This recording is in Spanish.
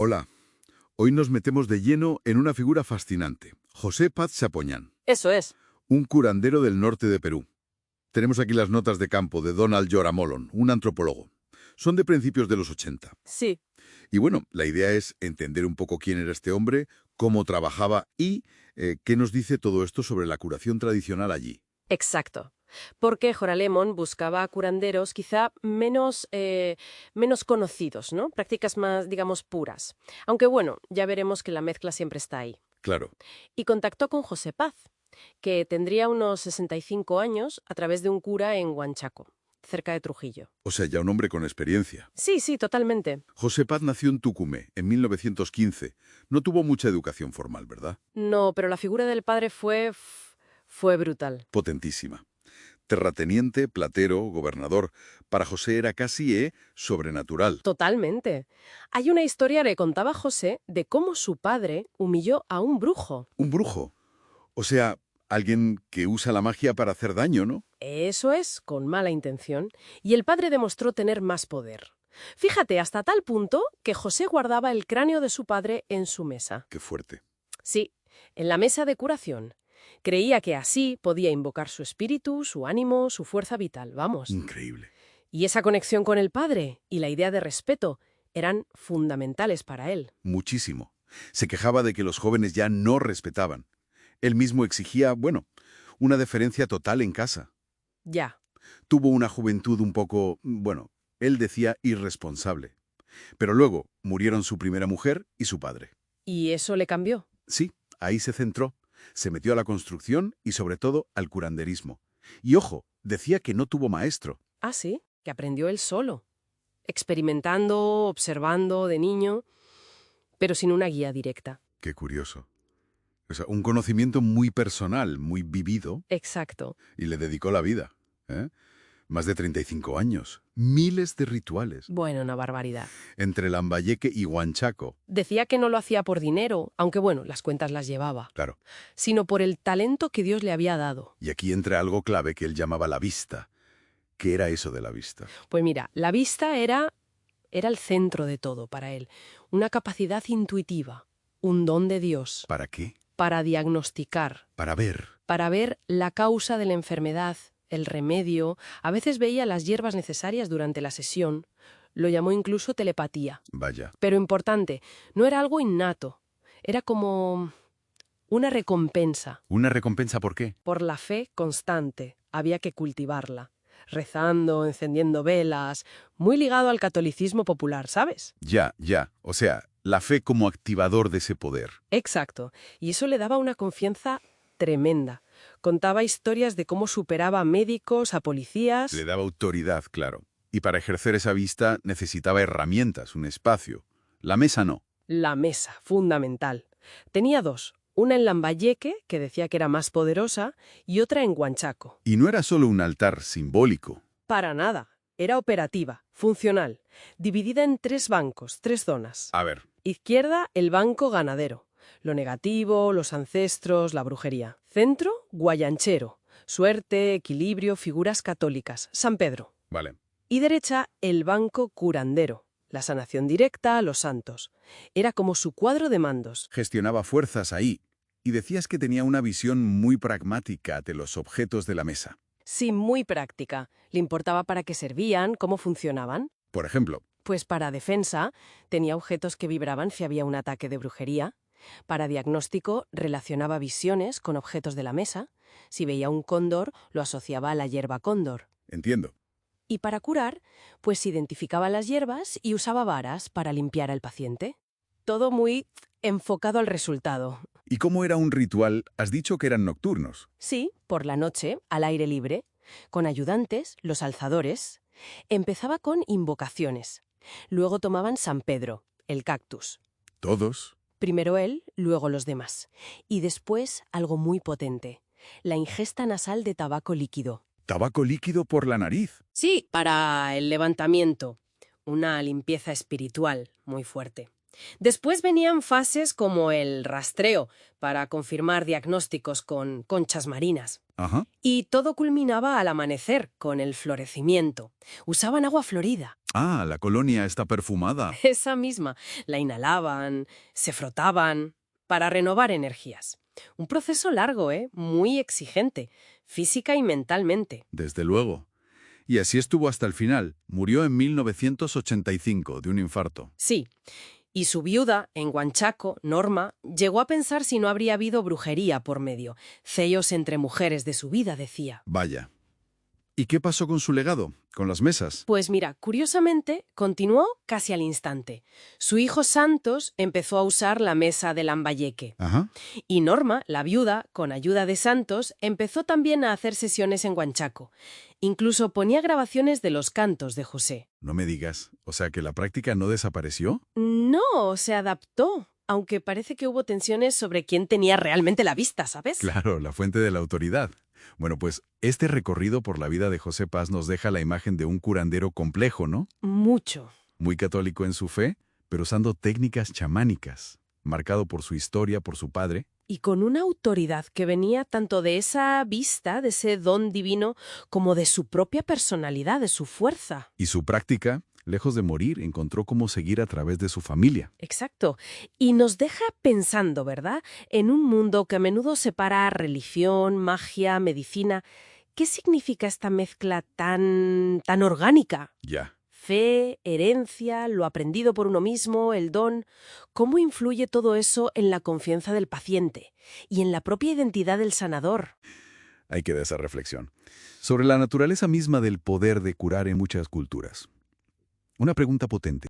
Hola, hoy nos metemos de lleno en una figura fascinante, José Paz Chapoñán, Eso es. un curandero del norte de Perú. Tenemos aquí las notas de campo de Donald Yoramolon, un antropólogo. Son de principios de los 80. Sí, Y bueno, la idea es entender un poco quién era este hombre, cómo trabajaba y qué nos dice todo esto sobre la curación tradicional allí. exacto. Porque Joralemon buscaba curanderos quizá menos conocidos, ¿no? Prácticas más, digamos, puras. Aunque bueno, ya veremos que la mezcla siempre está ahí. Claro, Y contactó con José Paz, que tendría unos 65 años a través de un cura en Huanchaco, cerca de Trujillo. o sea, ya un hombre con experiencia. Sí, sí, totalmente. José Paz nació en Tucumé en 1915. No tuvo mucha educación formal, ¿verdad? No, pero la figura del padre fue brutal. Potentísima. Terrateniente, platero, gobernador. Para José era casi sobrenatural. Totalmente. Hay una historia que contaba José de cómo su padre humilló a un brujo. Un brujo. O sea, alguien que usa la magia para hacer daño, ¿no? Eso es, con mala intención, y el padre demostró tener más poder. Fíjate, hasta tal punto que José guardaba el cráneo de su padre en su mesa. Qué fuerte. Sí, en la mesa de curación. Creía que así podía invocar su espíritu, su ánimo, su fuerza vital, vamos. Increíble. Y esa conexión con el padre y la idea de respeto eran fundamentales para él. Muchísimo. Se quejaba de que los jóvenes ya no respetaban. Él mismo exigía, bueno, una deferencia total en casa. Ya. Tuvo una juventud un poco, bueno, él decía irresponsable. Pero luego murieron su primera mujer y su padre. ¿Y eso le cambió? Sí, ahí se centró. Se metió a la construcción y sobre todo al curanderismo. Y ojo, decía que no tuvo maestro. Ah, sí, que aprendió él solo, experimentando, observando de niño, pero sin una guía directa. Qué curioso. O sea, un conocimiento muy personal, muy vivido, Exacto. y le dedicó la vida. ¿Eh? Más de 35 años. Miles de rituales. Bueno, una barbaridad. Entre Lambayeque y Huanchaco. Decía que no lo hacía por dinero, aunque bueno, las cuentas las llevaba, Claro. sino por el talento que Dios le había dado. Y aquí entra algo clave que él llamaba la vista. ¿Qué era eso de la vista? Pues mira, la vista era el centro de todo para él, una capacidad intuitiva, un don de Dios, ¿Para qué? para diagnosticar, Para ver. para ver la causa de la enfermedad, el remedio. A veces veía las hierbas necesarias durante la sesión. Lo llamó incluso telepatía. Vaya. Pero importante, no era algo innato. Era como una recompensa. ¿Una recompensa por qué? Por la fe constante. Había que cultivarla. Rezando, encendiendo velas. Muy ligado al catolicismo popular, ¿sabes? Ya, ya. O sea, la fe como activador de ese poder. Exacto. Y eso le daba una confianza tremenda. Contaba historias de cómo superaba a médicos, a policías. Le daba autoridad, claro. Y para ejercer esa vista necesitaba herramientas, un espacio. La mesa no. La mesa, fundamental. Tenía dos, una en Lambayeque, que decía que era más poderosa, y otra en Huanchaco. Y no era solo un altar simbólico. Para nada. Era operativa, funcional, dividida en 3 bancos, 3 zonas. A ver, Izquierda, el banco ganadero. Lo negativo, los ancestros, la brujería. Centro, guayanchero. Suerte, equilibrio, figuras católicas. San Pedro. vale. Y derecha, el banco curandero. La sanación directa, los santos. Era como su cuadro de mandos. Gestionaba fuerzas ahí. Y decías que tenía una visión muy pragmática de los objetos de la mesa. Sí, muy práctica. Le importaba para qué servían, cómo funcionaban. Por ejemplo, Pues para defensa, tenía objetos que vibraban si había un ataque de brujería. Para diagnóstico, relacionaba visiones con objetos de la mesa. Si veía un cóndor, lo asociaba a la hierba cóndor. entiendo. Y para curar, pues identificaba las hierbas y usaba varas para limpiar al paciente. Todo muy enfocado al resultado. ¿Y cómo era un ritual? Has dicho que eran nocturnos. Sí, por la noche, al aire libre, con ayudantes, los alzadores. Empezaba con invocaciones. Luego tomaban San Pedro, el cactus. ¿Todos? Primero él, luego los demás. Y después algo muy potente, la ingesta nasal de tabaco líquido. Tabaco líquido por la nariz. Sí, para el levantamiento. Una limpieza espiritual muy fuerte. Después venían fases como el rastreo, para confirmar diagnósticos con conchas marinas. Ajá. Y todo culminaba al amanecer, con el florecimiento. Usaban agua florida. Ah, la colonia está perfumada. Esa misma. La inhalaban, se frotaban, para renovar energías. Un proceso largo, ¿eh? Muy exigente, física y mentalmente. Desde luego. Y así estuvo hasta el final. Murió en 1985 de un infarto. Sí. Y su viuda, en Huanchaco, Norma, llegó a pensar si no habría habido brujería por medio. Celos entre mujeres de su vida, decía. Vaya. ¿Y qué pasó con su legado? ¿Con las mesas? Pues mira, curiosamente, continuó casi al instante. Su hijo Santos empezó a usar la mesa de Lambayeque. Ajá. Y Norma, la viuda, con ayuda de Santos, empezó también a hacer sesiones en Huanchaco. Incluso ponía grabaciones de los cantos de José. No me digas. O sea, que la práctica no desapareció. No, se adaptó, aunque parece que hubo tensiones sobre quién tenía realmente la vista, ¿sabes? Claro, la fuente de la autoridad. Bueno, pues este recorrido por la vida de José Paz nos deja la imagen de un curandero complejo, ¿no? Mucho. Muy católico en su fe, pero usando técnicas chamánicas, marcado por su historia, por su padre. Y con una autoridad que venía tanto de esa vista, de ese don divino, como de su propia personalidad, de su fuerza. Y su práctica, lejos de morir, encontró cómo seguir a través de su familia. Exacto. Y nos deja pensando, ¿verdad? En un mundo que a menudo separa religión, magia, medicina. ¿Qué significa esta mezcla tan orgánica? Ya. Fe, herencia, lo aprendido por uno mismo, el don. ¿Cómo influye todo eso en la confianza del paciente y en la propia identidad del sanador? Ahí queda esa reflexión. Sobre la naturaleza misma del poder de curar en muchas culturas. Una pregunta potente.